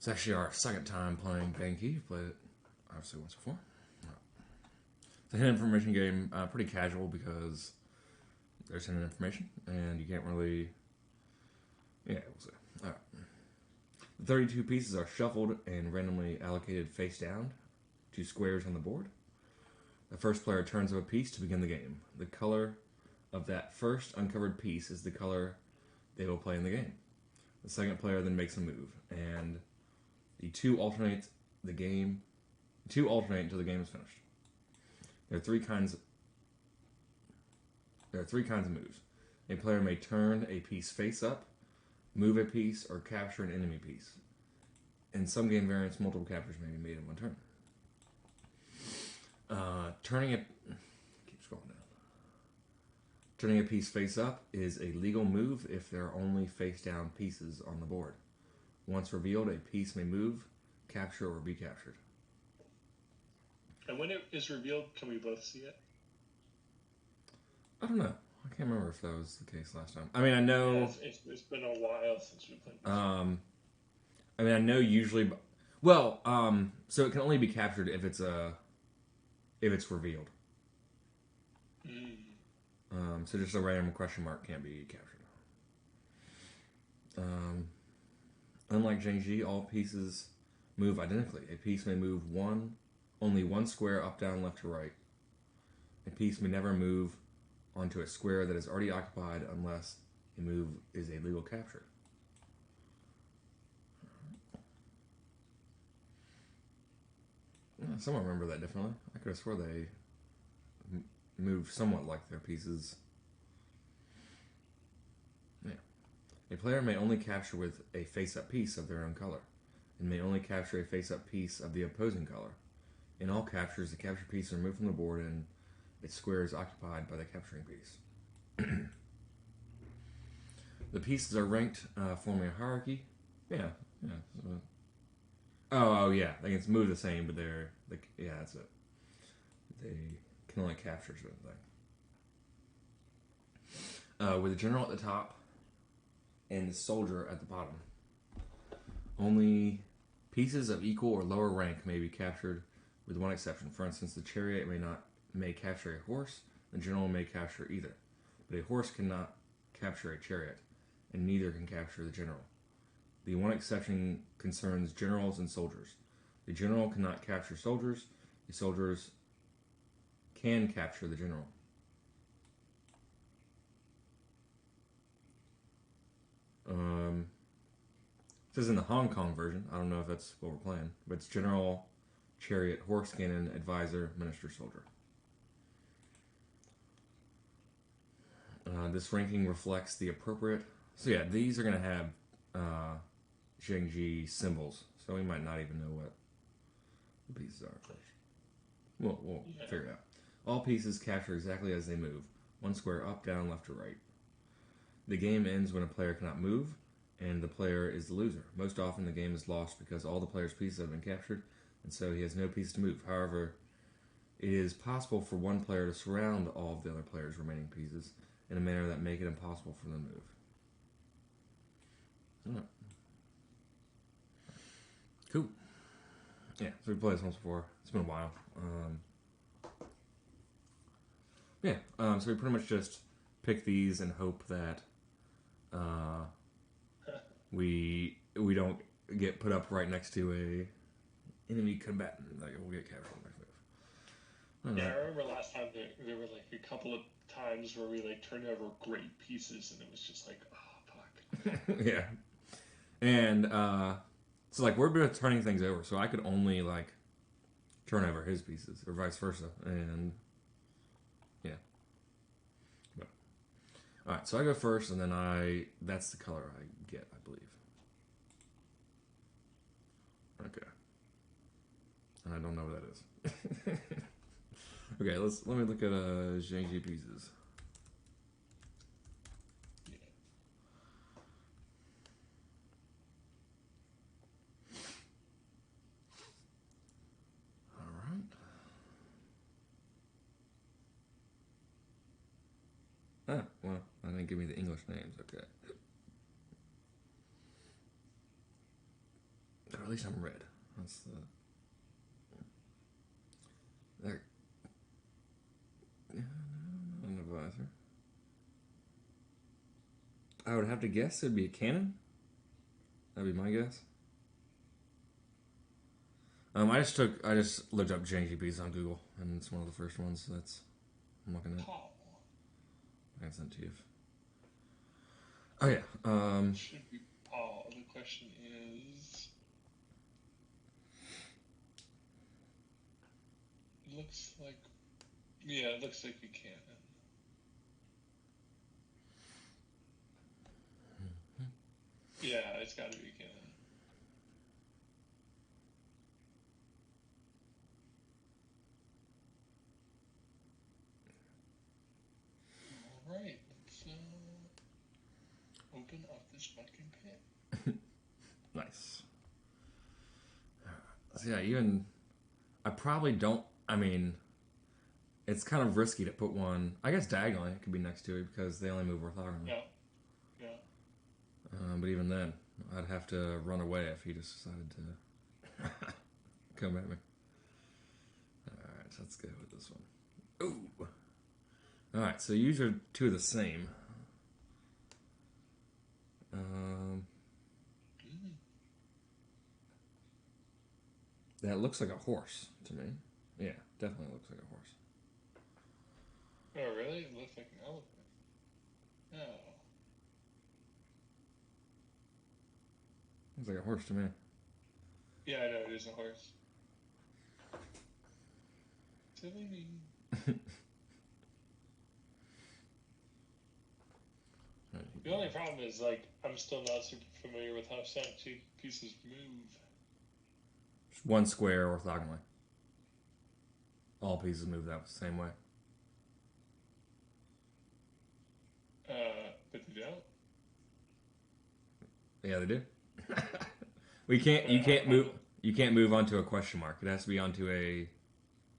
It's actually our second time playing Banqi. We've played it obviously once before. It's a hidden information game, pretty casual because there's hidden information and you can't really. Yeah, we'll see. Alright. The 32 pieces are shuffled and randomly allocated face down to squares on the board. The first player turns up a piece to begin the game. The color of that first uncovered piece is the color they will play in the game. The second player then makes a move, and the two alternate until the game is finished. There are three kinds of moves. A player may turn a piece face up, move a piece, or capture an enemy piece. In some game variants, multiple captures may be made in one turn. Turning a piece face up is a legal move if there are only face down pieces on the board. Once revealed, a piece may move, capture, or be captured. And when it is revealed, can we both see it? I don't know. I can't remember if that was the case last time. I mean, I know. Yeah, it's been a while since we played this. I mean, I know usually. Well, so it can only be captured if it's revealed. So just a random question mark can't be captured. Unlike Zhengji, all pieces move identically. A piece may move only one square up, down, left, or right. A piece may never move onto a square that is already occupied unless a move is a legal capture. Someone remember that differently. I could have swore they move somewhat like their pieces. Yeah. A player may only capture with a face-up piece of their own color, and may only capture a face-up piece of the opposing color. In all captures, the captured piece is removed from the board and its square is occupied by the capturing piece. The pieces are ranked, forming a hierarchy. Yeah. Oh, yeah. They can move the same, but yeah, that's it. They can only capture certain things. With the general at the top and the soldier at the bottom. Only pieces of equal or lower rank may be captured, with one exception. For instance, the chariot may capture a horse, the general may capture either. But a horse cannot capture a chariot, and neither can capture the general. The one exception concerns generals and soldiers. The general cannot capture soldiers, the soldiers can capture the general. This is in the Hong Kong version. I don't know if that's what we're playing, but it's general, chariot, horse cannon, advisor, minister, soldier. This ranking reflects the appropriate. So yeah, these are going to have Zhengji symbols, so we might not even know what the pieces are first. We'll figure it out. All pieces capture exactly as they move. One square up, down, left, or right. The game ends when a player cannot move, and the player is the loser. Most often the game is lost because all the player's pieces have been captured, and so he has no piece to move. However, it is possible for one player to surround all of the other player's remaining pieces in a manner that make it impossible for them to move. Cool. Yeah, so we played this once before. It's been a while. So we pretty much just pick these and hope that we don't get put up right next to a enemy combatant. Like we'll get captured next move. Yeah, I remember last time there were like a couple of times where we like turned over great pieces and it was just like, oh fuck. Yeah. And so like we're both turning things over, so I could only like turn over his pieces or vice versa, and yeah. But, all right, so I go first, and then that's the color I get, I believe. Okay. And I don't know what that is. Okay, let me look at Zhengji pieces. Ah, well, I didn't give me the English names. Okay. at least I'm red. That's the... There. Yeah, no, an advisor. I would have to guess it'd be a cannon. That'd be my guess. I just looked up janky piece on Google, and it's one of the first ones that's I'm looking at. I can send it to you. Oh yeah. Should be Paul. The question is. Looks like. Yeah, it looks like you can. Yeah, it's got to be a cannon. All right, let's open up this fucking pit. Nice. So yeah, I probably don't. I mean, it's kind of risky to put one. I guess diagonally it could be next to it because they only move orthogonally. Yeah. But even then, I'd have to run away if he just decided to come at me. Alright, so let's go with this one. Ooh! Alright, so usually are two the same. That looks like a horse to me. Yeah, definitely looks like a horse. Oh, really? It looks like an elephant. Oh. Looks like a horse to me. Yeah, I know, it is a horse. Silly me. The only problem is, like, I'm still not super familiar with how janky pieces move. Just one square orthogonally. All pieces move that same way. But they don't? Yeah, they do. You can't move onto a question mark. It has to be onto a...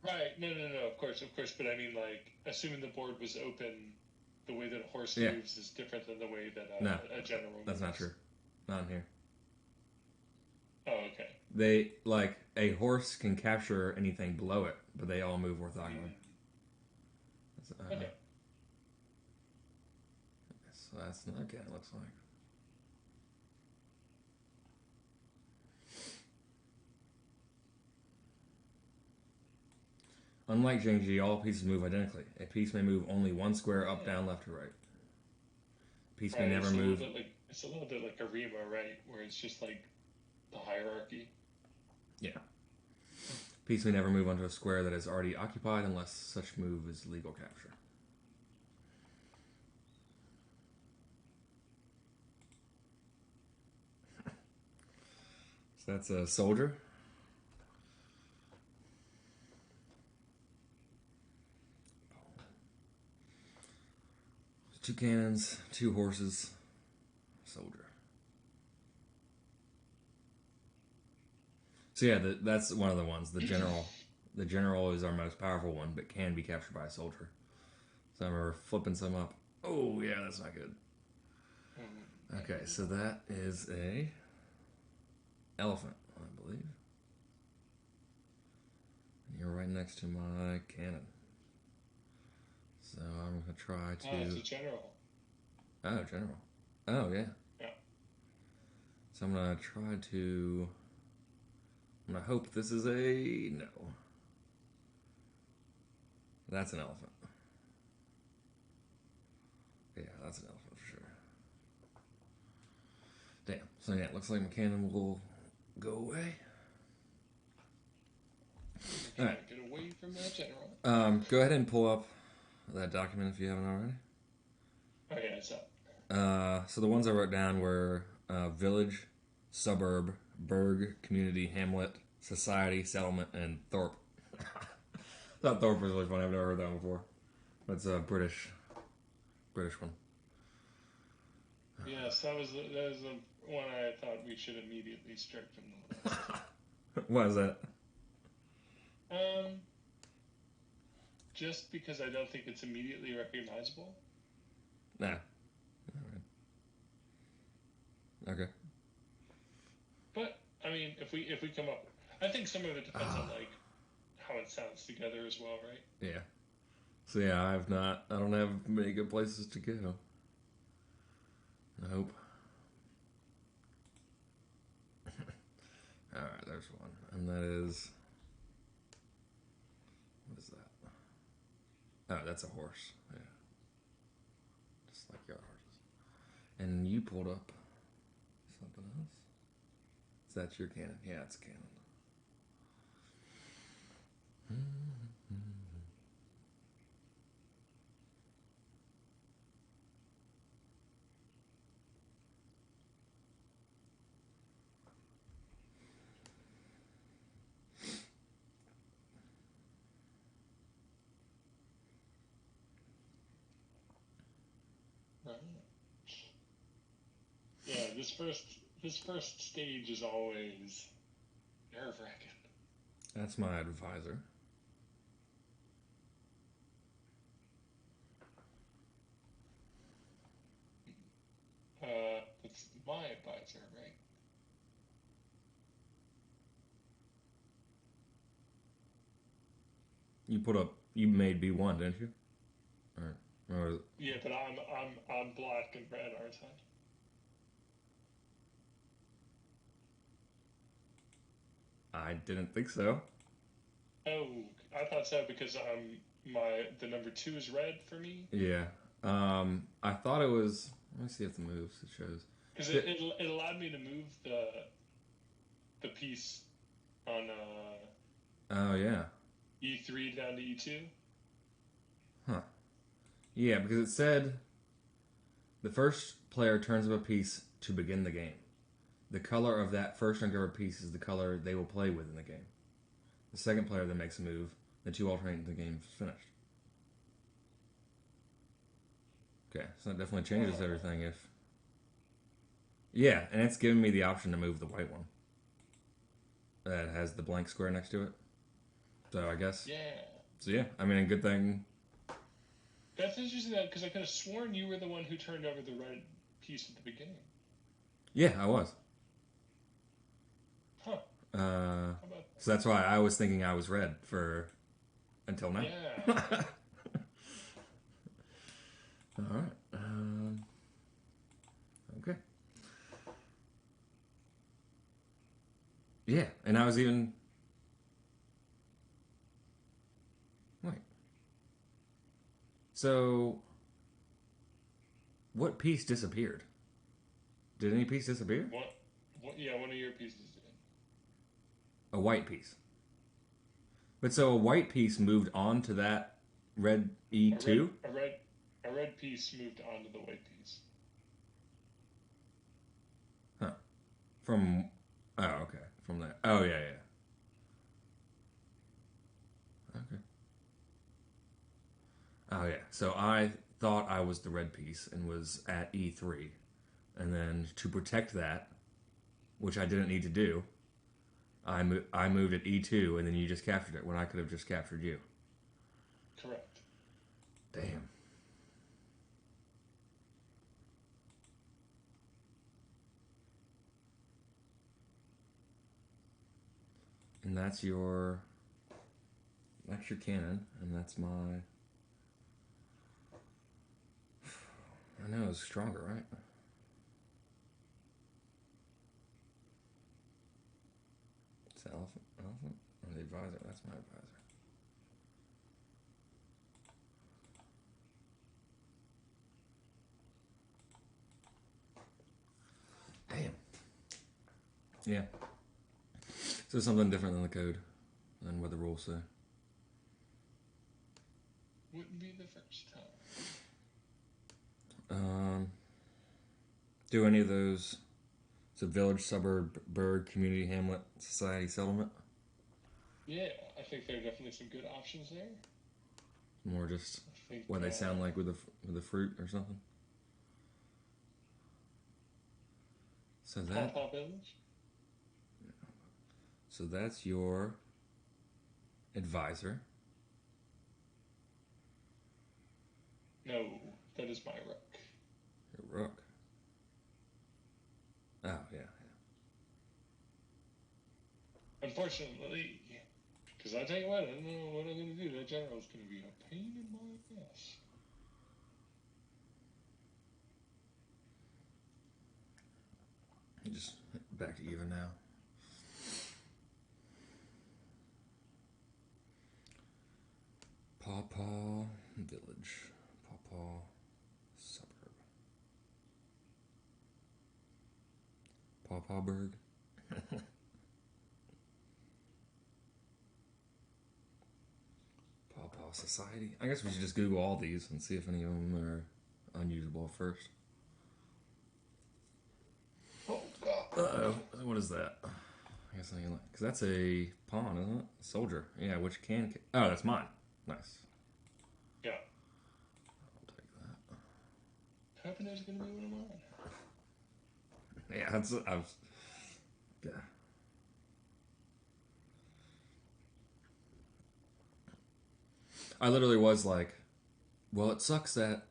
Right, no, of course, but I mean, like, assuming the board was open, the way that a horse moves is different than the way that a general moves. That's not true. Not in here. Oh, okay. They, like, a horse can capture anything below it, but they all move orthogonally. Okay. So that's not again, it looks like. Unlike Zhengji, all pieces move identically. A piece may move only one square up, down, left, or right. A piece may never move. It's a little bit like a Rima, right? Where it's just like the hierarchy. Yeah. A piece may never move onto a square that is already occupied unless such move is legal capture. So that's a soldier. Two cannons, two horses, soldier. So yeah, that's one of the ones. The general is our most powerful one, but can be captured by a soldier. So I remember flipping some up. Oh yeah, that's not good. Okay, so that is a elephant, I believe. You're right next to my cannon. So I'm going to try to... Oh, it's a general. Oh, general. Oh, yeah. Yeah. So I'm going to try to... I'm going to hope this is a... No. That's an elephant. Yeah, that's an elephant for sure. Damn. So yeah, it looks like my cannon will go away. All right. Get away from that general. Go ahead and pull up that document if you haven't already. Oh yeah, it's up. So the ones I wrote down were village, suburb, burg, community, hamlet, society, settlement, and thorpe. I thought thorpe was really funny. I've never heard that one before. That's a British one. Yes, that was the one I thought we should immediately strike from the list. Why is that? Just because I don't think it's immediately recognizable. Nah. All right. Okay. But I mean, if if we come up, I think some of it depends on like how it sounds together as well, right? Yeah. So yeah, I don't have many good places to go. Nope. Alright, there's one. And that is... What is that? Oh, that's a horse. Yeah. Just like your horses. And you pulled up something else? Is that your cannon? Yeah, it's a cannon. Right. Yeah, this first stage is always nerve-wracking. That's my advisor. It's my advisor, right? You made B1, didn't you? Or Yeah, but I'm black and red, aren't I didn't think so. Oh, I thought so because the number 2 is red for me. Yeah. I thought it was. Let me see if the moves it shows. Because it allowed me to move the piece on Oh yeah. E3 down to E2. Huh. Yeah, because it said the first player turns up a piece to begin the game. The color of that first uncovered piece is the color they will play with in the game. The second player then makes a move. The two alternate until the game's finished. Okay, so that definitely changes everything if... Yeah, and it's giving me the option to move the white one. That has the blank square next to it. So I guess... Yeah. So yeah, I mean, a good thing... That's interesting, because I could have sworn you were the one who turned over the red piece at the beginning. Yeah, I was. Huh. So that's why I was thinking I was red for... Until now. Yeah. Alright. Okay. Yeah, and I was even... Wait. So... What piece disappeared? Did any piece disappear? Yeah, one of your pieces did. A white piece. But so a white piece moved on to that red E2? A red piece moved onto the white piece. Huh. From... Oh, okay. From there. Oh, yeah, yeah. Okay. Oh, yeah. So I thought I was the red piece and was at E3. And then to protect that, which I didn't need to do, I moved at E2, and then you just captured it when I could have just captured you. Correct. Damn. And that's your cannon, and that's my... I know, it's stronger, right? It's the elephant? Or the advisor? That's my advisor. Damn. Yeah. So something different than the code, than what the rules say. Wouldn't be the first time. Do any of those... It's a village, suburb, burg, community, hamlet, society, settlement? Yeah, I think there are definitely some good options there. More just what they sound like with the fruit or something? So that... Pawpaw Village? So that's your advisor. No, that is my rook. Your rook. Oh, yeah. Unfortunately, because I tell you what, I don't know what I'm going to do. That general's going to be a pain in my ass. Just back to even now. Pawpaw Village. Pawpaw Suburb. Pawpawburg. Pawpaw Society. I guess we should just Google all these and see if any of them are unusable first. Oh, God. Uh-oh. What is that? I guess I need because that's a pawn, isn't it? A soldier. Yeah, which can... Oh, that's mine. Nice. Yeah. I'll take that. Hoping there's going to be one of mine. Yeah, yeah. I literally was like, well, it sucks that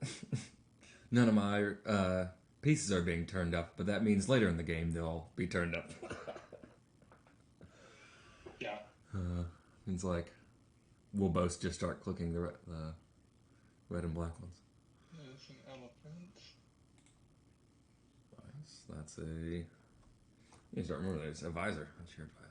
none of my pieces are being turned up, but that means later in the game they'll be turned up. Yeah. It's like, we'll both just start clicking the red and black ones. There's an elephant. Nice. That's a... You start remembering there's a visor. That's your advisor.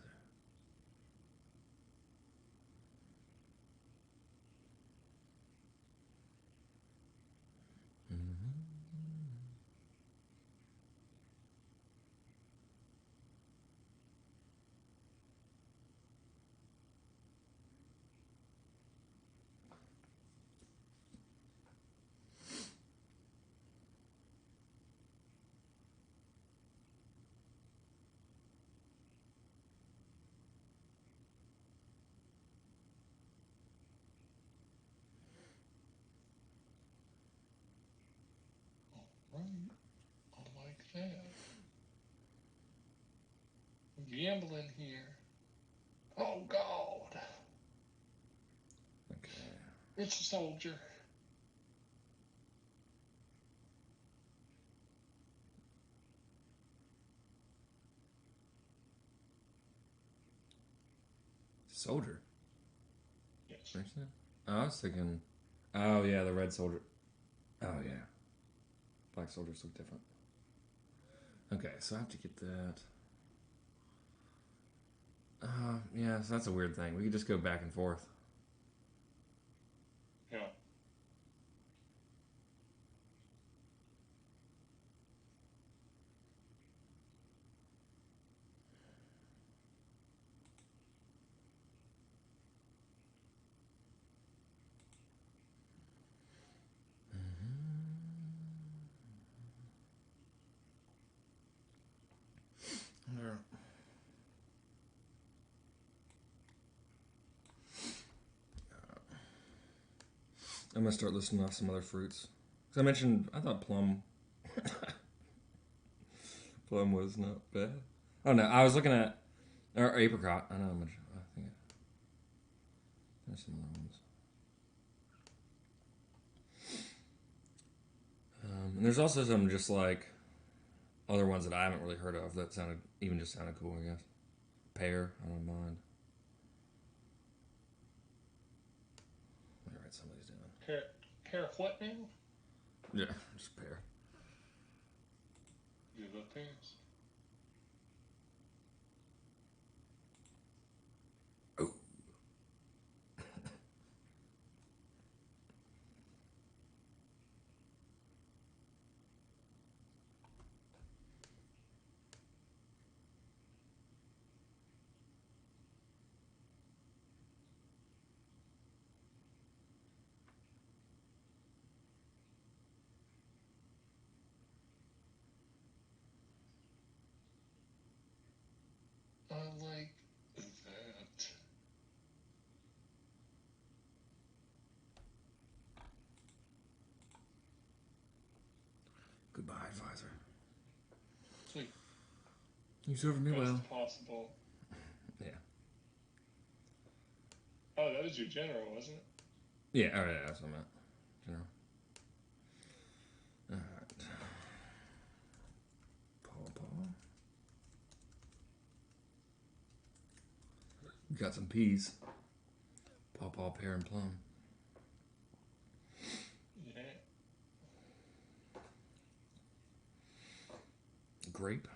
Right. I like that. I'm gambling here. Oh, God. Okay. It's a soldier. Soldier? Yes. Oh, I was thinking... Oh, yeah, the red soldier. Oh, yeah. Black soldiers look different. Okay, so I have to get that. Yeah, so that's a weird thing. We could just go back and forth. Yeah. I'm gonna start listing off some other fruits. Because I mentioned, I thought plum. Plum was not bad. Oh no, I was looking at or apricot. I know how much. I think there's some other ones. And there's also some just like other ones that I haven't really heard of that sounded cool. I guess pear. I don't mind. Let me write some of these down. Pear what now? Yeah, just pear. You love pears? Oh. I like that. Goodbye, advisor. Sweet. You served me well. Best possible. Yeah. Oh, that was your general, wasn't it? Yeah, alright, that's what I meant. General. Alright. Paw. We got some peas. Pawpaw, pear, and plum. Yeah. Grape.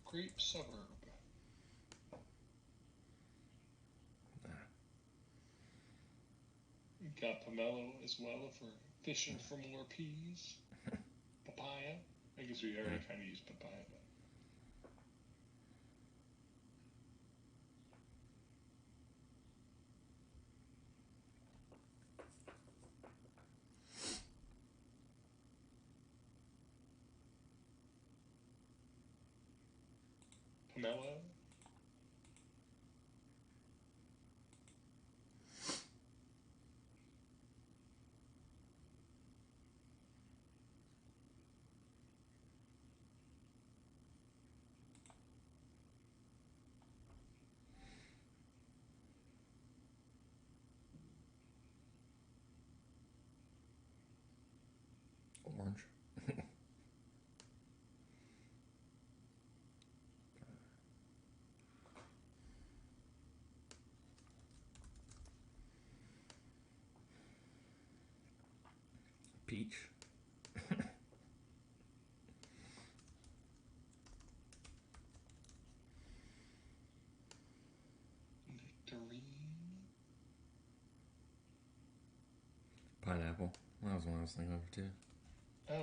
Grape suburb. Got pomelo as well if we're fishing for more peas. Papaya. I guess we already kind of used papaya. Pomelo. Orange. Peach. Nectarine. Pineapple. That was one I was thinking of too. Oh yeah.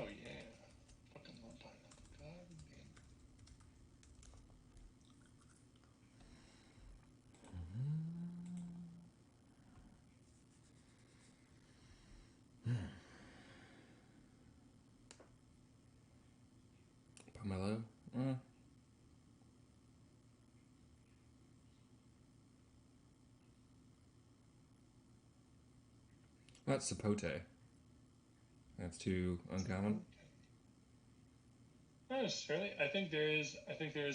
Fucking love pineapple. God damn. Pomelo. That's sapote. That's too uncommon. Not necessarily. I think there is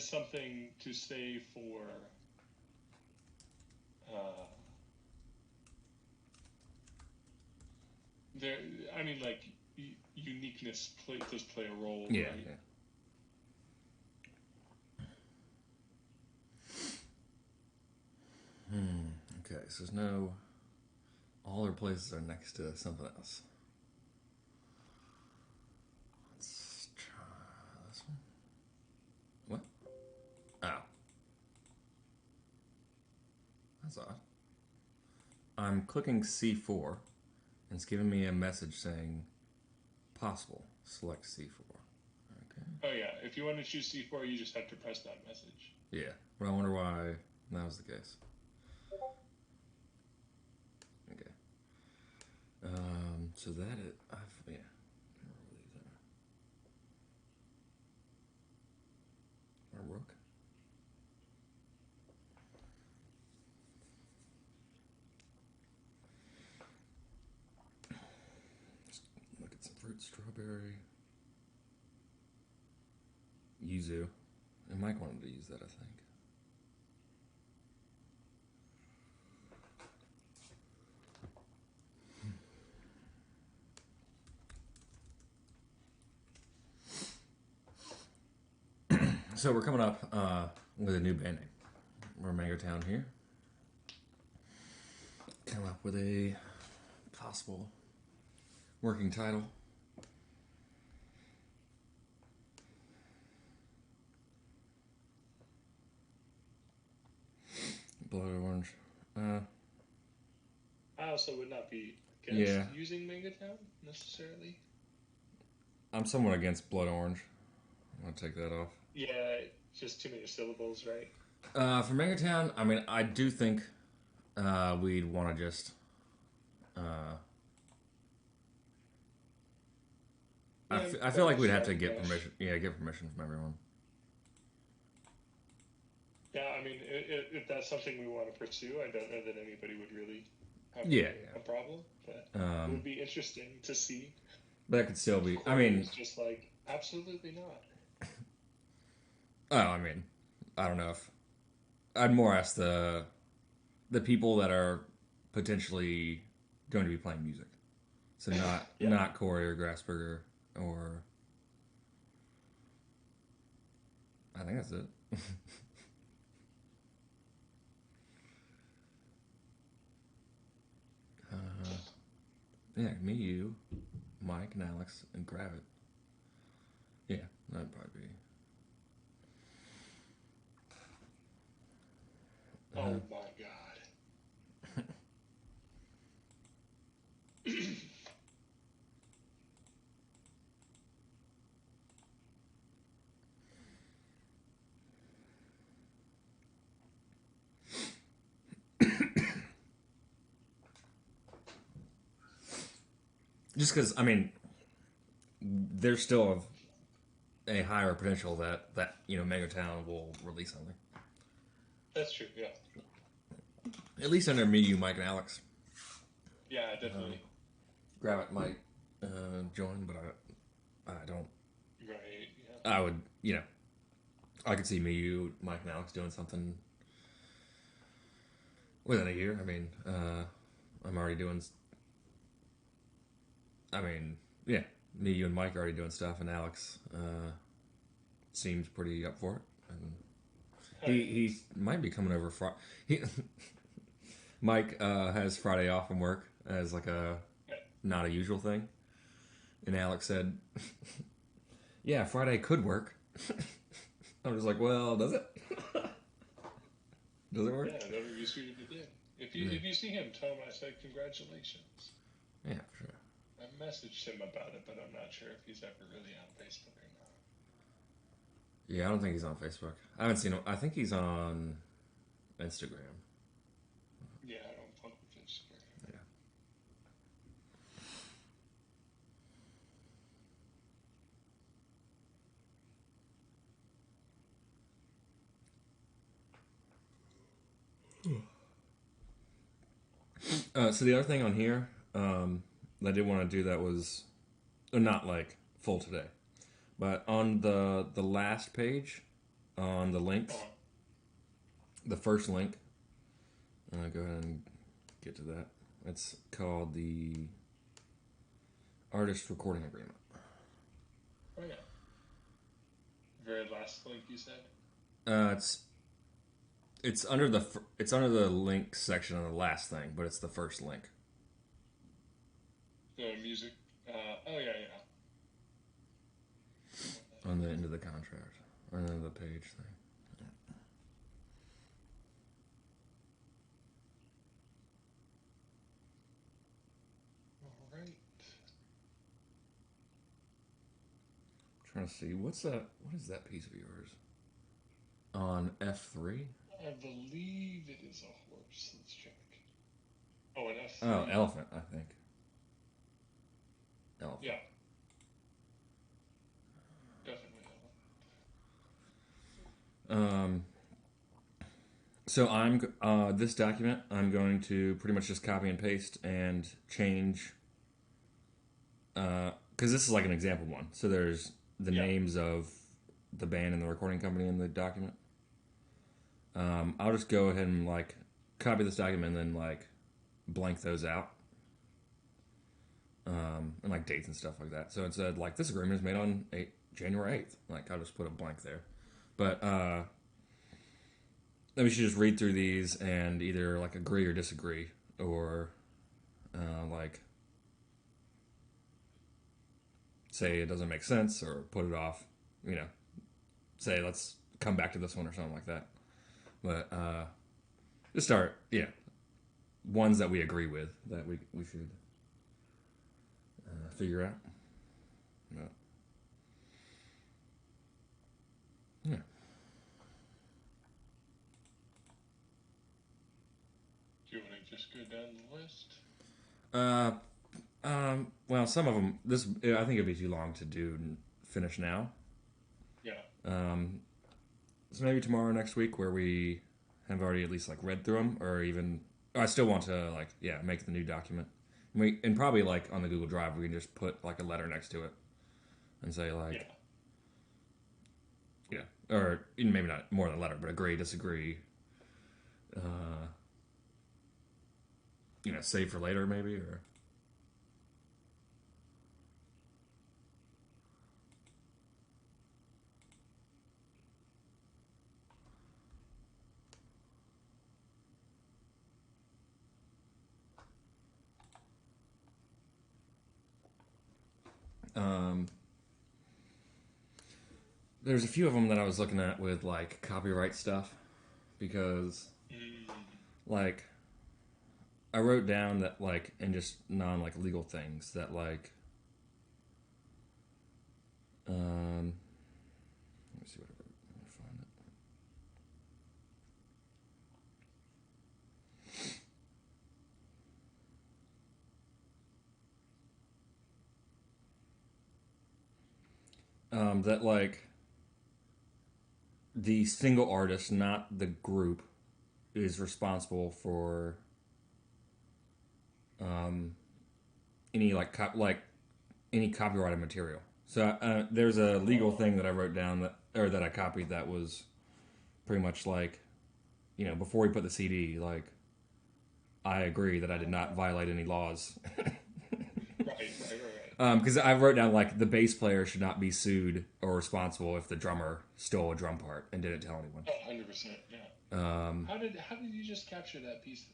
something to say for there. I mean, like uniqueness does play a role. Yeah. Right? Yeah. Okay, so there's no. All their places are next to something else. Let's try this one. What? Oh. That's odd. I'm clicking C4, and it's giving me a message saying, possible, select C4. Okay. Oh yeah, if you want to choose C4, you just have to press that message. Yeah, but I wonder why that was the case. Okay. So that is, yeah. Our rook. Let's look at some fruit. Strawberry. Yuzu. And Mike wanted to use that, I think. So we're coming up with a new band name. We're MangoTown here. Come up with a possible working title. Blood orange. I also would not be against using MangoTown necessarily. I'm somewhat against blood orange. I'm gonna take that off. Yeah, just too many syllables, right? For MangoTown, I mean, I do think we'd want to just. I feel like we'd have to get permission. Yeah, get permission from everyone. Yeah, I mean, if that's something we want to pursue, I don't know that anybody would really have a problem. But it would be interesting to see. That could still be. I mean, it's just like absolutely not. Oh, I mean, I don't know if I'd more ask the people that are potentially going to be playing music. So not Corey or Grasberger or I think that's it. Yeah, me, you, Mike, and Alex, and grab it. Yeah, that'd probably be. Oh my god. Just because, I mean, there's still a higher potential that MangoTown will release something. That's true. Yeah. At least under me, you, Mike, and Alex. Yeah, definitely. Grab it might join, but I don't. Right. Yeah. I would, I could see me, you, Mike, and Alex doing something within a year. I mean, I'm already doing. I mean, yeah, me, you, and Mike are already doing stuff, and Alex seems pretty up for it. And he might be coming over Friday. Mike has Friday off from work as like a not a usual thing, and Alex said, "Yeah, Friday could work." I'm just like, well, does it? Does it work? Yeah, that'd be sweet if it did. If you see him, tell him I said congratulations. Yeah, for sure. I messaged him about it, but I'm not sure if he's ever really on Facebook or not. Yeah, I don't think he's on Facebook. I haven't seen him. I think he's on Instagram. Yeah, I don't fuck with Instagram. Yeah. So the other thing on here that I did want to do that was not like full today, but on the last page on the links, the first link. Go ahead and get to that. It's called the Artist Recording Agreement. Oh yeah. Very last link you said. It's under the link section on the last thing, but it's the first link. The music. Oh yeah. On the end of the contract, or end of the page thing. All right. Trying to see what is that piece of yours on F3? I believe it is a horse. Let's check. Oh, an F3. Oh, elephant, I think. Elephant. Yeah. Definitely elephant. So I'm this document I'm going to pretty much just copy and paste and change because this is like an example one. So there's the names of the band and the recording company in the document. I'll just go ahead and like copy this document and then like blank those out. And like dates and stuff like that. So it said like this agreement is made on January 8th. Like I'll just put a blank there. But then we should just read through these and either like agree or disagree or like say it doesn't make sense or put it off. Say let's come back to this one or something like that. But just start, ones that we agree with that we should figure out. Yeah. Do you want to just go down the list? Well, some of them. I think it'd be too long to do and finish now. Yeah. So maybe tomorrow, next week, where we have already at least like read through them, or even. I still want to make the new document. And probably like on the Google Drive, we can just put like a letter next to it, and say like. Yeah. Or maybe not more than a letter, but agree, disagree. Save for later, maybe, or. there's a few of them that I was looking at with like copyright stuff because like I wrote down that like and just non like legal things that like let me see what I wrote. Let me find it. That like the single artist, not the group, is responsible for any like any copyrighted material. So there's a legal thing that I wrote down that I copied that was pretty much like, you know, before we put the CD, like I agree that I did not violate any laws. Right. Because I wrote down like the bass player should not be sued or responsible if the drummer stole a drum part and didn't tell anyone. Oh, 100%, yeah. How did you just capture that piece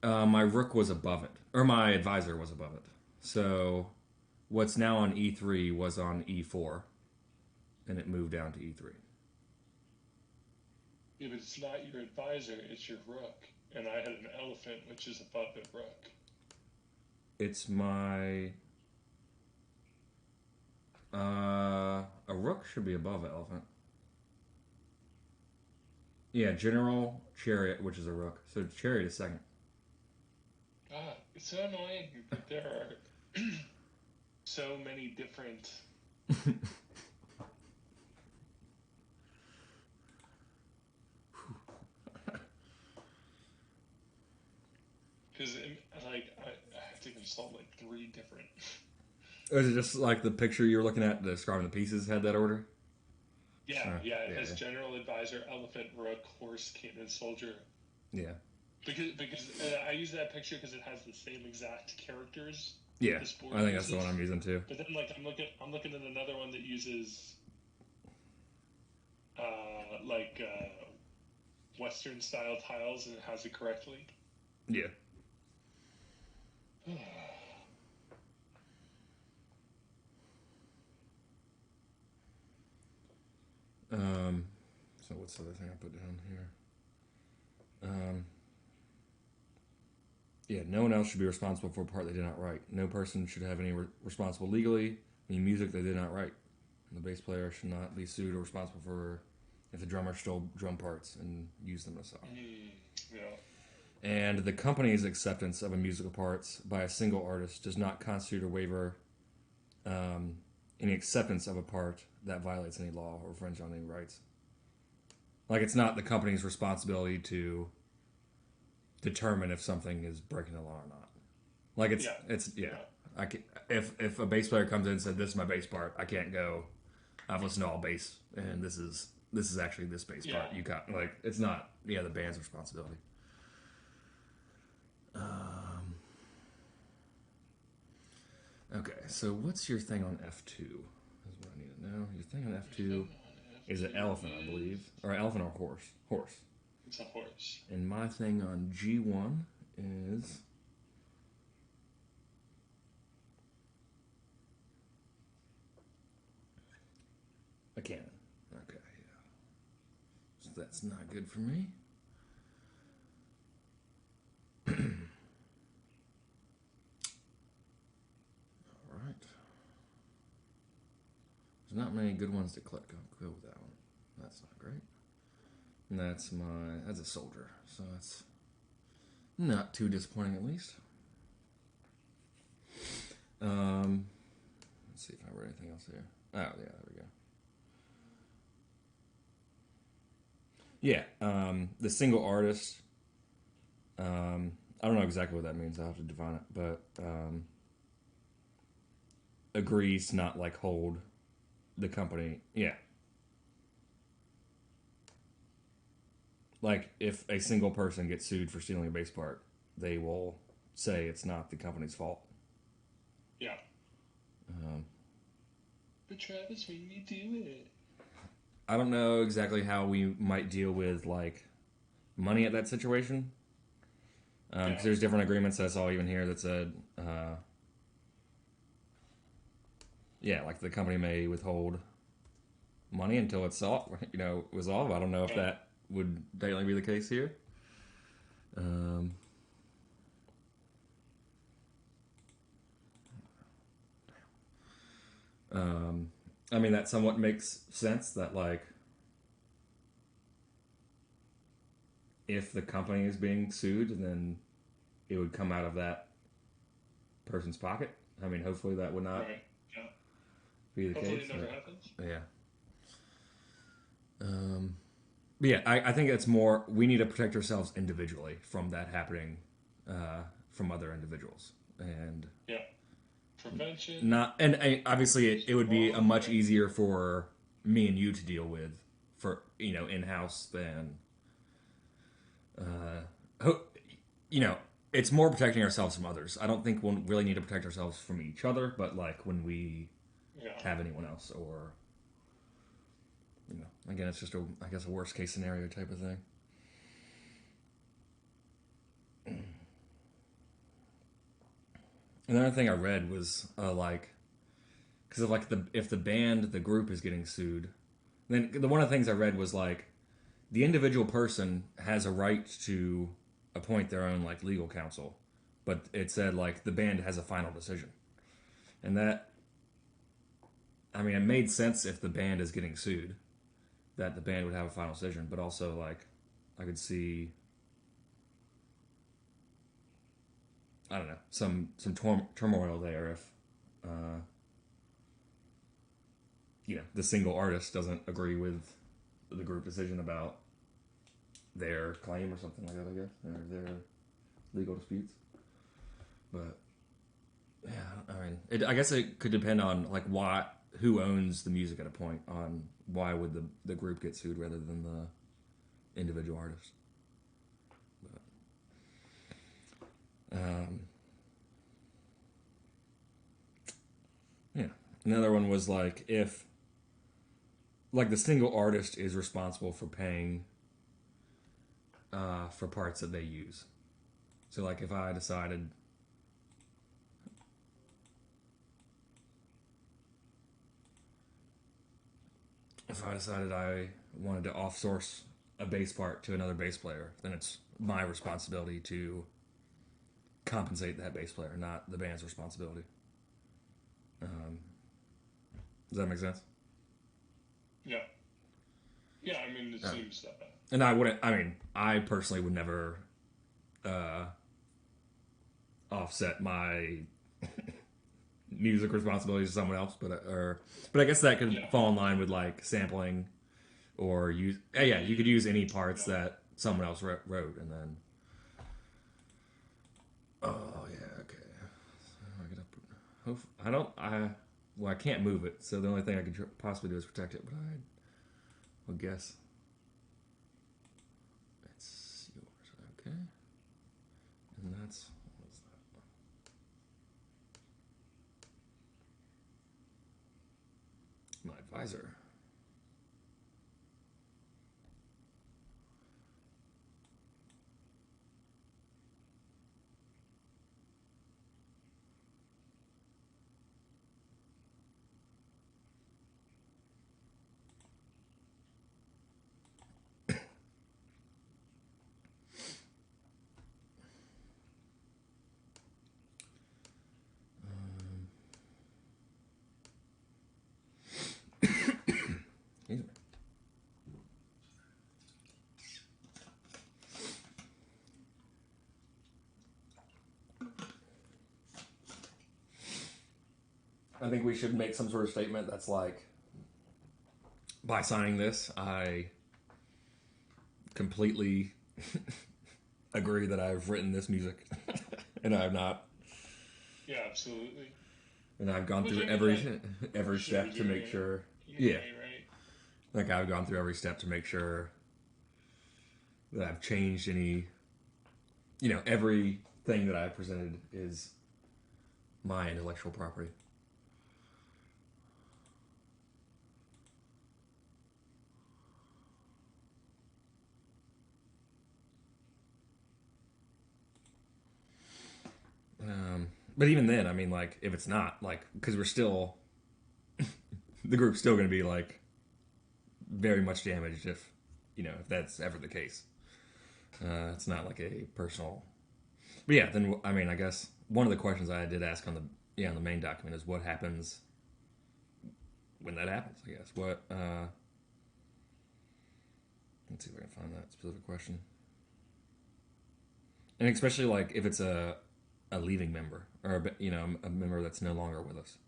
then? My rook was above it, or my advisor was above it. So what's now on E3 was on E4, and it moved down to E3. Yeah, but it's not your advisor, it's your rook. And I had an elephant, which is above the rook. It's my... a rook should be above an elephant. Yeah, general, chariot, which is a rook. So chariot is second. It's so annoying that there are so many different... Because, like, I have to consult, like, 3 different... Is it just, like, the picture you were looking at describing the pieces had that order? Yeah, it has general, advisor, elephant, rook, horse, king, and soldier. Yeah. Because I use that picture because it has the same exact characters. Yeah, I think that's the one I'm using, too. But then, like, I'm looking at another one that uses, Western-style tiles, and it has it correctly. Yeah. So what's the other thing I put down here? Yeah, no one else should be responsible for a part they did not write. No person should have any responsible legally any music they did not write. And the bass player should not be sued or responsible for if the drummer stole drum parts and used them in a song. Yeah. And the company's acceptance of a musical parts by a single artist does not constitute a waiver, any acceptance of a part that violates any law or infringes on any rights. Like, it's not the company's responsibility to determine if something is breaking the law or not. Like, it's I can, if a bass player comes in and said, "This is my bass part," I can't go, "I've listened to all bass, and this is actually this bass part." You got, like, it's not the band's responsibility. Okay, so what's your thing on F2? That's what I need to know. Your thing on F2 is an elephant, I believe. Or an elephant or a horse. Horse. It's a horse. And my thing on G1 is... a cannon. Okay, yeah. So that's not good for me. There's not many good ones to click. I'll go with that one. That's not great. And that's a soldier. So that's not too disappointing, at least. Let's see if I wrote anything else here. Oh, yeah, there we go. Yeah, the single artist. I don't know exactly what that means. I'll have to define it. But agrees to not, like, hold the company. Yeah. Like, if a single person gets sued for stealing a bass part, they will say it's not the company's fault. Yeah. But Travis, when you do it... I don't know exactly how we might deal with, like, money at that situation. Because there's different agreements I saw even here that said, yeah, like the company may withhold money until it's resolved. I don't know if Yeah. that would daily be the case here. Um, I mean, that somewhat makes sense that, like, if the company is being sued, then it would come out of that person's pocket. I mean, hopefully that would not Right. Yeah. be the Hopefully case. it never happens. Yeah. But yeah, I think it's more we need to protect ourselves individually from that happening from other individuals. And Yeah. Prevention not and obviously it would be a strong, much but easier for me and you to deal with for in house than ho- you know it's more protecting ourselves from others. I don't think we'll really need to protect ourselves from each other, but like when we yeah. have anyone else, or again, it's just I guess a worst case scenario type of thing. Another thing I read was like because of like the group is getting sued, then one of the things I read was like the individual person has a right to appoint their own like legal counsel, but it said like the band has a final decision, and that I mean it made sense if the band is getting sued that the band would have a final decision, but also like I could see I don't know some turmoil there if uh, the single artist doesn't agree with the group decision about their claim or something like that, I guess, or their legal disputes. But yeah, I mean, I guess it could depend on like who owns the music at a point on why would the group get sued rather than the individual artist. But, yeah, another one was like if like the single artist is responsible for paying for parts that they use. So like if I decided I wanted to off-source a bass part to another bass player, then it's my responsibility to compensate that bass player, not the band's responsibility. Does that make sense? Yeah. Yeah. I mean, it seems that. And I wouldn't. I mean, I personally would never uh, offset my music responsibilities to someone else, but I guess that could Yeah. fall in line with like sampling or use. Yeah, you could use any parts Yeah. that someone else wrote, and then. Oh yeah, okay. I don't. I can't move it, so the only thing I could possibly do is protect it. But I would guess it's yours. Okay, and that's what's that? My advisor. Excuse me. I think we should make some sort of statement that's like, by signing this, I completely agree that I've written this music, and I've not, Yeah. Absolutely. and I've gone Which through I mean, every should be step to doing make it. sure. Either Yeah, way, right? like I've gone through every step to make sure that I've changed any, everything that I've presented is my intellectual property. But even then, I mean, like, if it's not, like, because we're still, the group's still going to be, like, very much damaged if that's ever the case. It's not like a personal. But yeah, then I mean, I guess one of the questions I did ask on the main document is what happens when that happens. I guess what. Let's see if I can find that specific question. And especially like if it's a leaving member or a member that's no longer with us.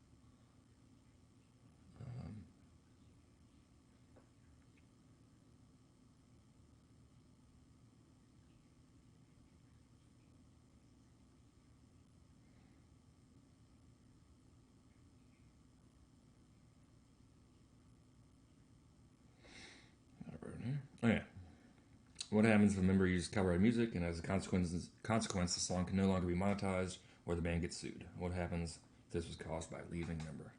Oh yeah. What happens if a member uses copyrighted music and as a consequence, the song can no longer be monetized or the band gets sued? What happens if this was caused by a leaving member?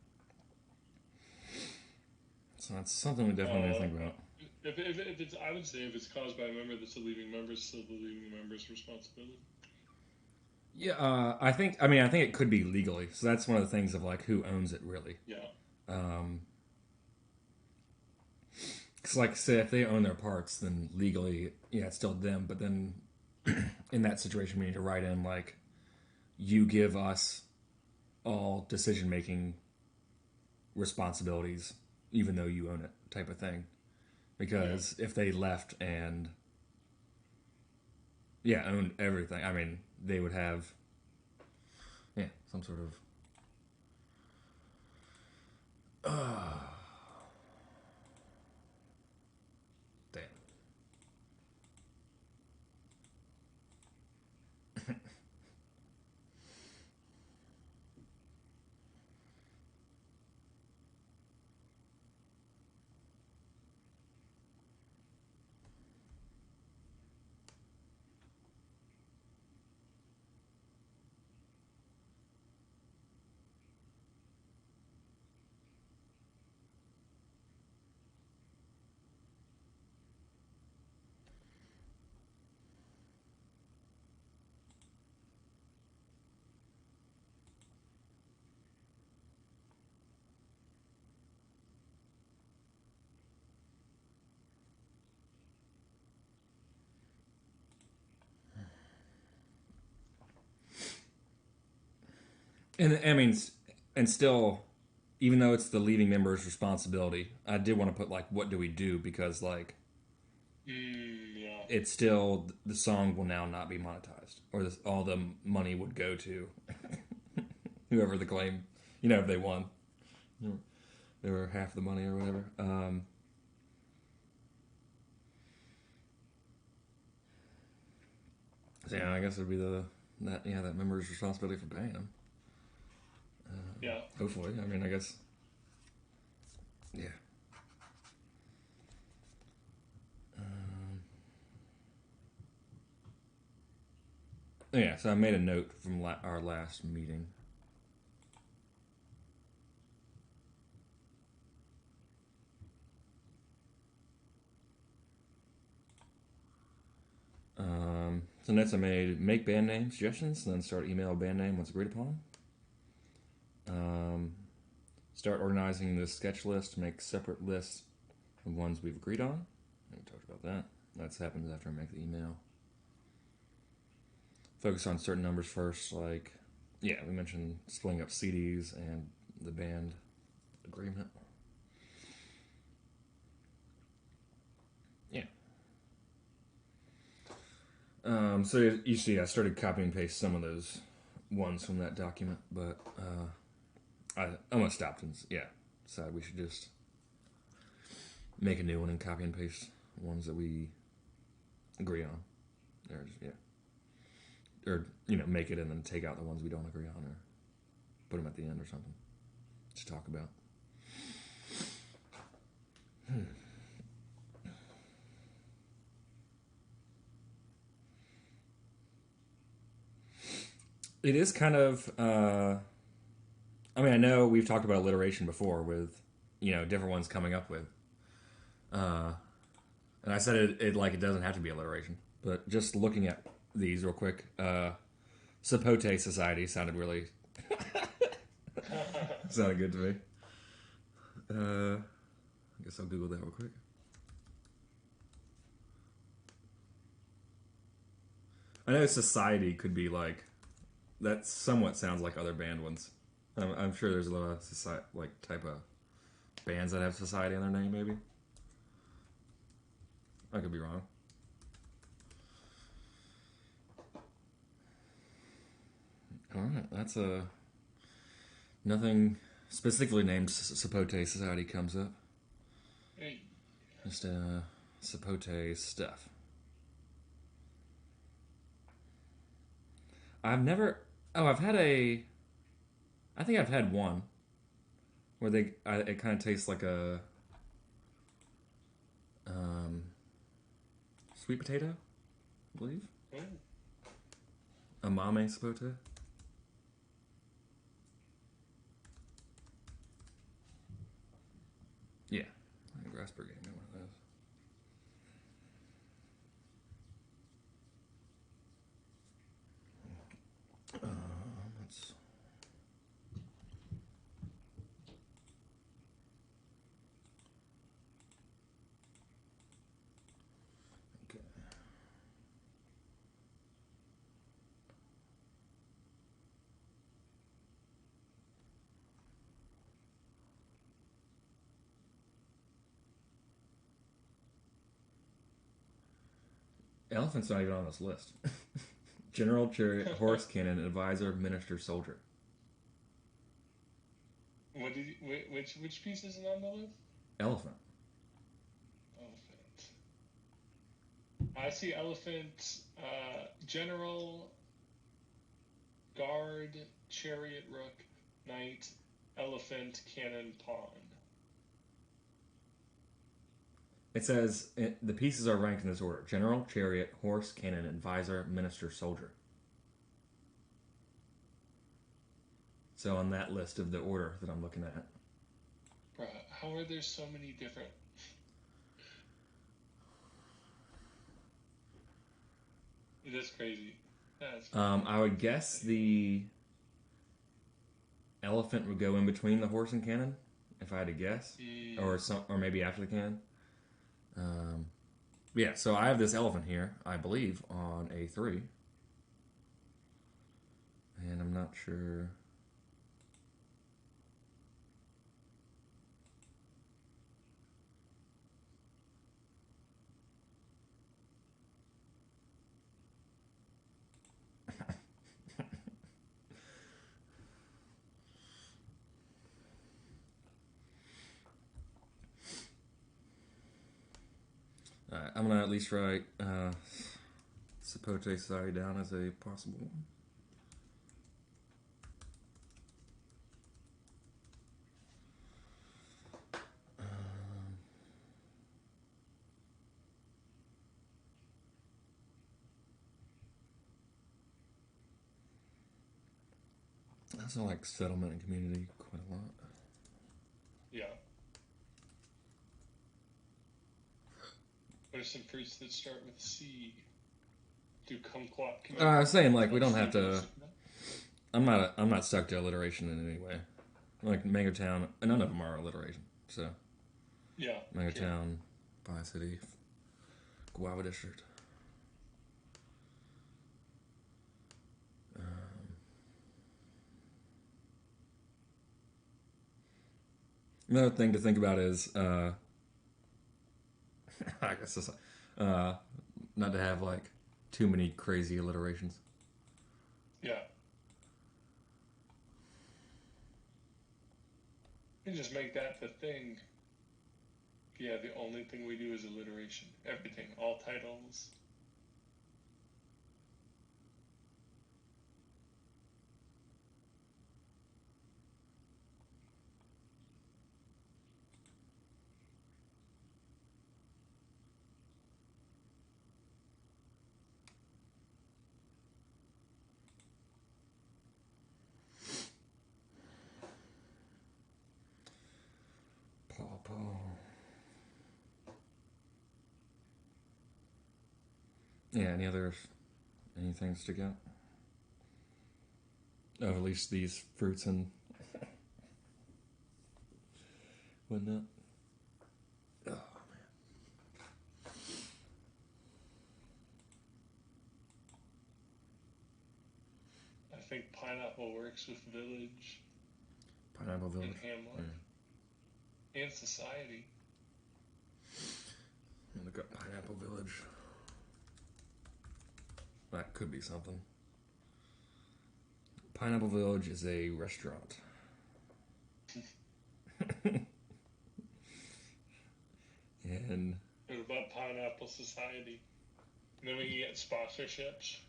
So that's something we definitely need to think about. If it's, I would say if it's caused by a member that's a leaving member, it's still the leaving member's responsibility. Yeah, I think it could be legally. So that's one of the things of like who owns it really. Yeah. Because like say if they own their parts, then legally, yeah, it's still them. But then in that situation, we need to write in like, you give us all decision making responsibilities, even though you own it, type of thing. Because if they left and owned everything, I mean, they would have some sort of damn. And I mean, and still, even though it's the leaving member's responsibility, I did want to put like, what do we do? Because like, it's still the song will now not be monetized, or all the money would go to whoever the claim. If they won, they were half the money or whatever. So yeah, I guess it'd be that member's responsibility for paying them. Hopefully. I mean, I guess. Yeah. Yeah, so I made a note from our last meeting. So next I made make band name suggestions, and then start email band name once agreed upon. Start organizing the sketch list, make separate lists of ones we've agreed on. We talked about that. That happens after I make the email. Focus on certain numbers first, like, we mentioned splitting up CDs and the band agreement. Yeah. So you see, I started copying and paste some of those ones from that document, but I almost stopped and decided we should just make a new one and copy and paste ones that we agree on. Or make it and then take out the ones we don't agree on, or put them at the end or something to talk about. It is kind of. I mean, I know we've talked about alliteration before with, different ones coming up with. And I said it like it doesn't have to be alliteration, but just looking at these real quick, Sapote Society sounded really sounded good to me. I guess I'll Google that real quick. I know society could be like that. Somewhat sounds like other band ones. I'm sure there's a lot of society like type of bands that have society in their name. Maybe I could be wrong. All right, that's a nothing specifically named Sapote Society comes up. Hey. Just Sapote stuff. I've never. Oh, I've had a. I think I've had one where it kind of tastes like a sweet potato, I believe. Amame Sapote. Yeah, I think Grasper gave me one of those. Let's. Okay. Elephant's not even on this list. General, chariot, horse, cannon, advisor, minister, soldier. What did which piece isn't on the list? Elephant. Elephant. I see elephant, general, guard, chariot, rook, knight, elephant, cannon, pawn. It says the pieces are ranked in this order: general, chariot, horse, cannon, advisor, minister, soldier. So on that list of the order that I'm looking at. Bruh, how are there so many different... It is crazy. That's crazy. I would guess the elephant would go in between the horse and cannon, if I had to guess, or maybe after the cannon. Yeah, so I have this elephant here, I believe, on A3, and I'm not sure. Alright, I'm gonna at least write Sapote Society down as a possible one. I also like settlement and community quite a lot. Yeah. What are some fruits that start with C? Do kumquat? I was saying, like, we don't have to. I'm not stuck to alliteration in any way. Like MangoTown, none of them are alliteration. So yeah, MangoTown, Pie City, Guava District. Another thing to think about is, I guess this, not to have like too many crazy alliterations. Yeah. You just make that the thing. Yeah, the only thing we do is alliteration. Everything, all titles. Yeah, anything stick out? Oh, at least these fruits and whatnot. Oh, man. think pineapple works with village. Pineapple village. And hamlet. Yeah. And society. Look up pineapple village. That could be something. Pineapple Village is a restaurant. And what about Pineapple Society? And then we can get sponsorships.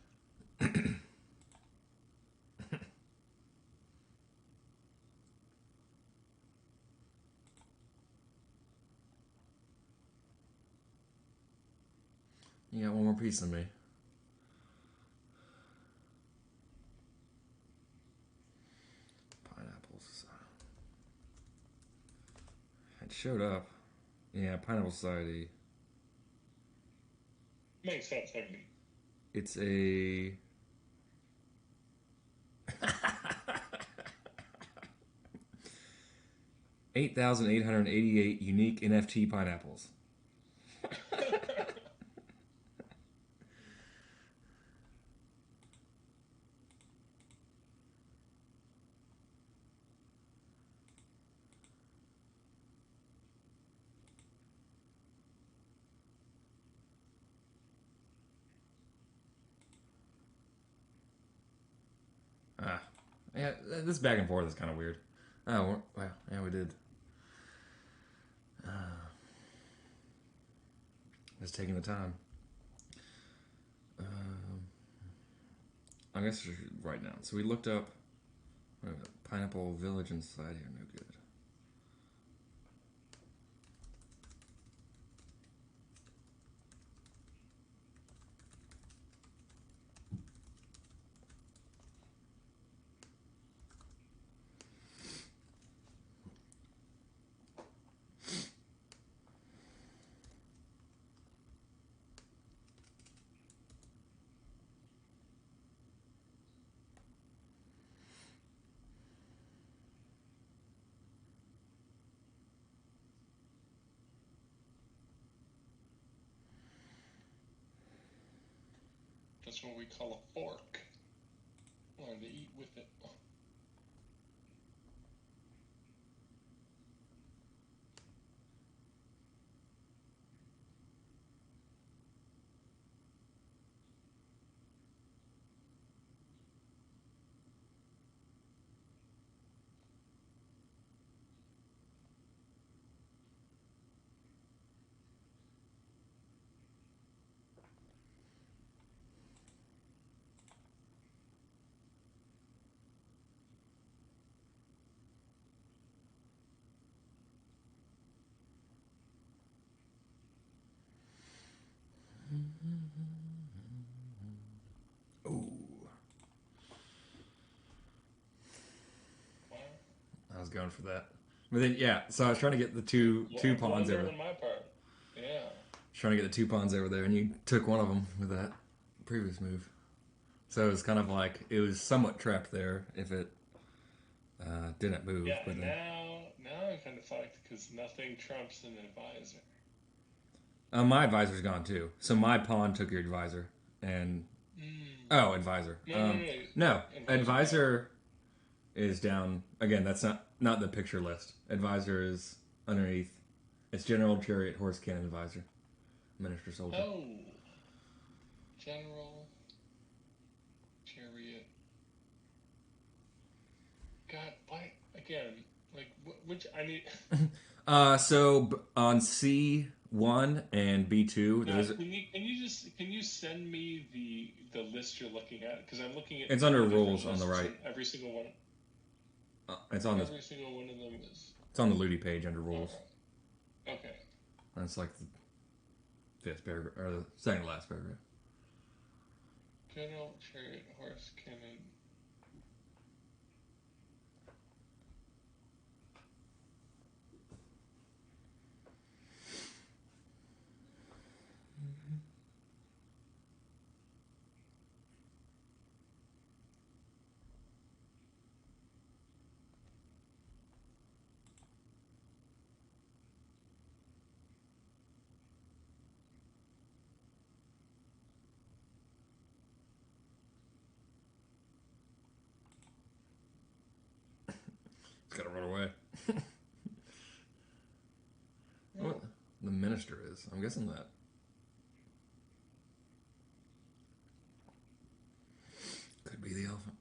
You got one more piece of me. Pineapples. It showed up. Yeah, Pineapple Society. Makes sense, I mean. It's a... $8,888 unique NFT pineapples. Yeah, this back and forth is kind of weird. Oh, well, yeah, we did. Just taking the time. I guess right now. So we looked up Pineapple Village and Society are no good. That's what we call a fork. Learn to eat with it. I was going for that. But then, yeah, so I was trying to get the two pawns over there. On my part. Yeah. Trying to get the 2 pawns over there, and you took one of them with that previous move. So it was kind of like, it was somewhat trapped there if it didn't move. Yeah, but then... now I'm kind of fucked because nothing trumps an advisor. My advisor's gone too. So my pawn took your advisor. And... Oh, advisor. No, advisor is down. Again, that's not the picture list. Advisor is underneath. It's General, Chariot, Horse, Cannon, Advisor. Minister, Soldier. Oh. General, Chariot. God, why? Again, like, which I need... So on C1 and B2, there's... Can you send me the list you're looking at? Because I'm looking at... It's under rules on the right. Every single one. It's on every single one of them is... It's on the ludii page under rules. Okay. That's like the 5th paragraph, or the second to last paragraph. General, Chariot, Horse, Cannon... It's gotta run away. What the minister is? I'm guessing that. Could be the elephant.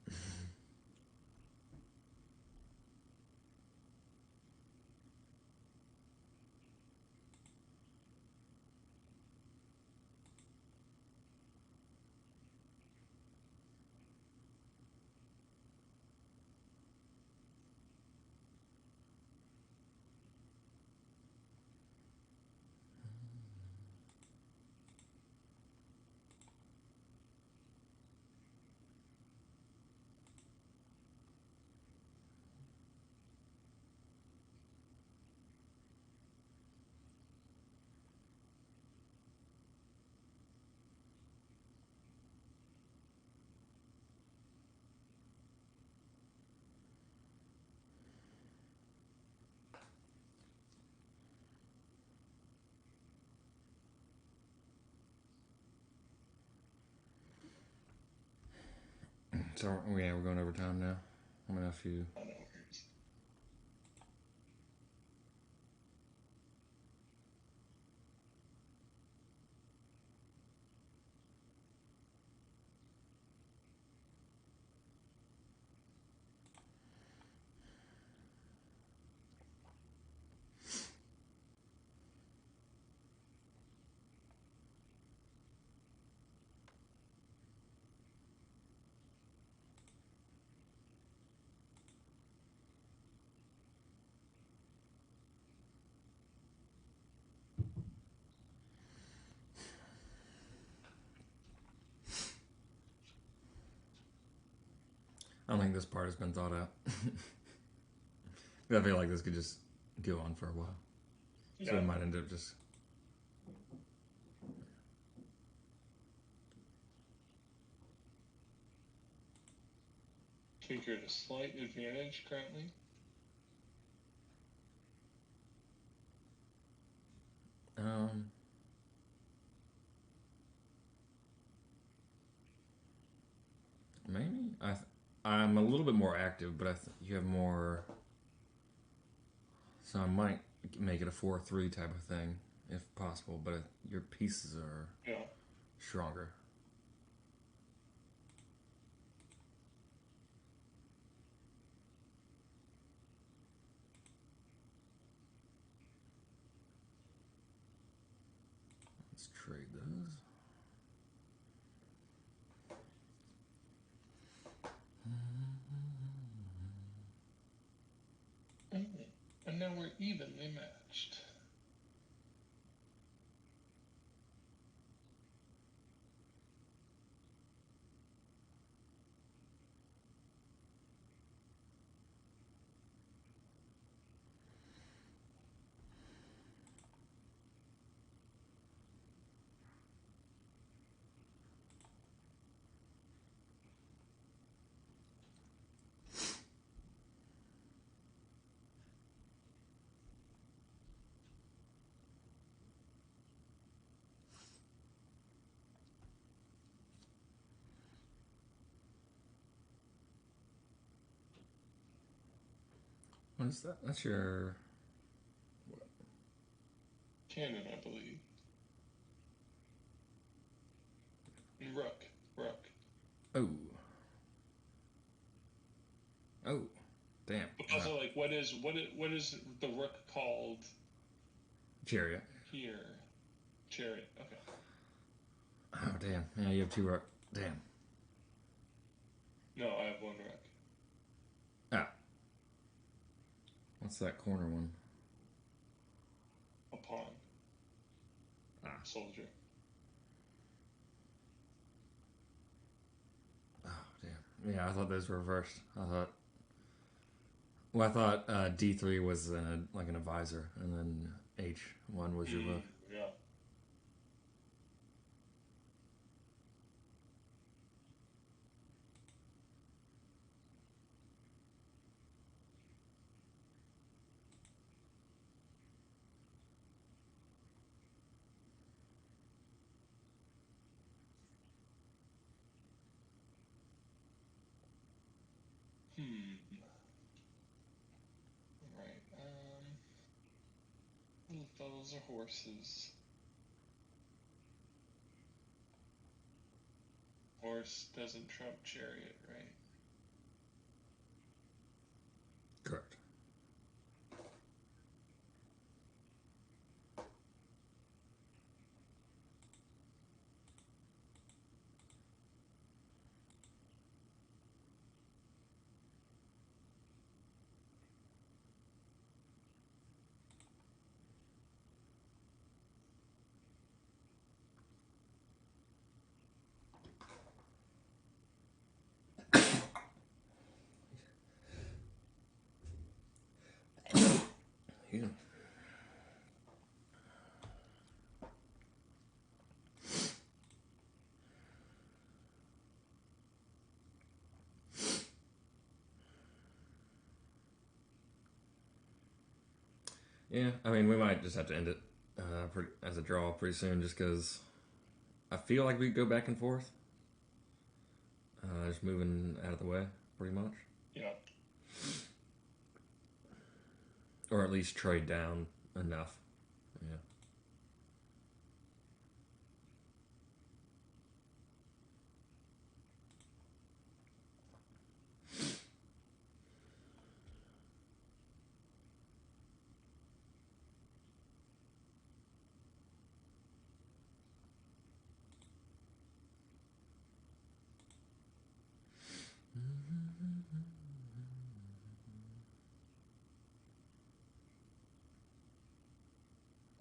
So yeah, we're going over time now. I'm gonna ask you. I don't think this part has been thought out. I feel like this could just go on for a while. So we might end up just. I think you're at a slight advantage currently. Maybe I'm a little bit more active, but you have more. So I might make it a 4-3 type of thing, if possible. But your pieces are stronger. Let's trade those. And now we're evenly matched. What is that? That's your. What? Cannon, I believe. Rook. Oh. Oh. Damn. But also, like, what is the rook called? Chariot. Here. Chariot. Okay. Oh damn. Yeah, you have 2 rook. Damn. No, I have 1 rook. Ah. What's that corner one? A pawn. Ah. Soldier. Oh damn. Yeah, I thought those were reversed. I thought D3 was like an advisor, and then H1 was your rook. Yeah. those are horses. Horse doesn't trump chariot, right? Correct. Yeah. Yeah, I mean, we might just have to end it as a draw pretty soon, just because I feel like we could go back and forth, just moving out of the way, pretty much. Yeah. Or at least trade down enough. Yeah.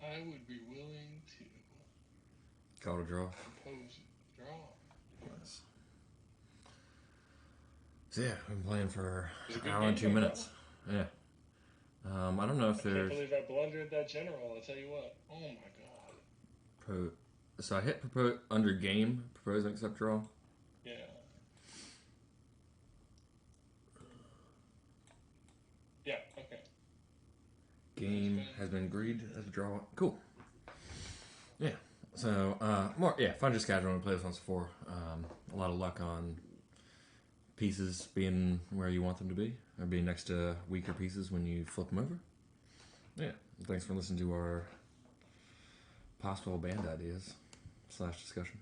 I would be willing to Call it a draw. propose a draw. Nice. So yeah, we've been playing for It was a an good hour game and 2 so far. minutes. Yeah. I don't know if I can't there's. believe I blundered that general. I'll tell you what. Oh my god. So I hit propose under game, propose and accept draw. Yeah. Yeah. Okay. Game has been agreed as a draw. Cool. Yeah. So fun just casual and play this once before. A lot of luck on pieces being where you want them to be, or being next to weaker pieces when you flip them over. Yeah. Thanks for listening to our possible band ideas / discussion.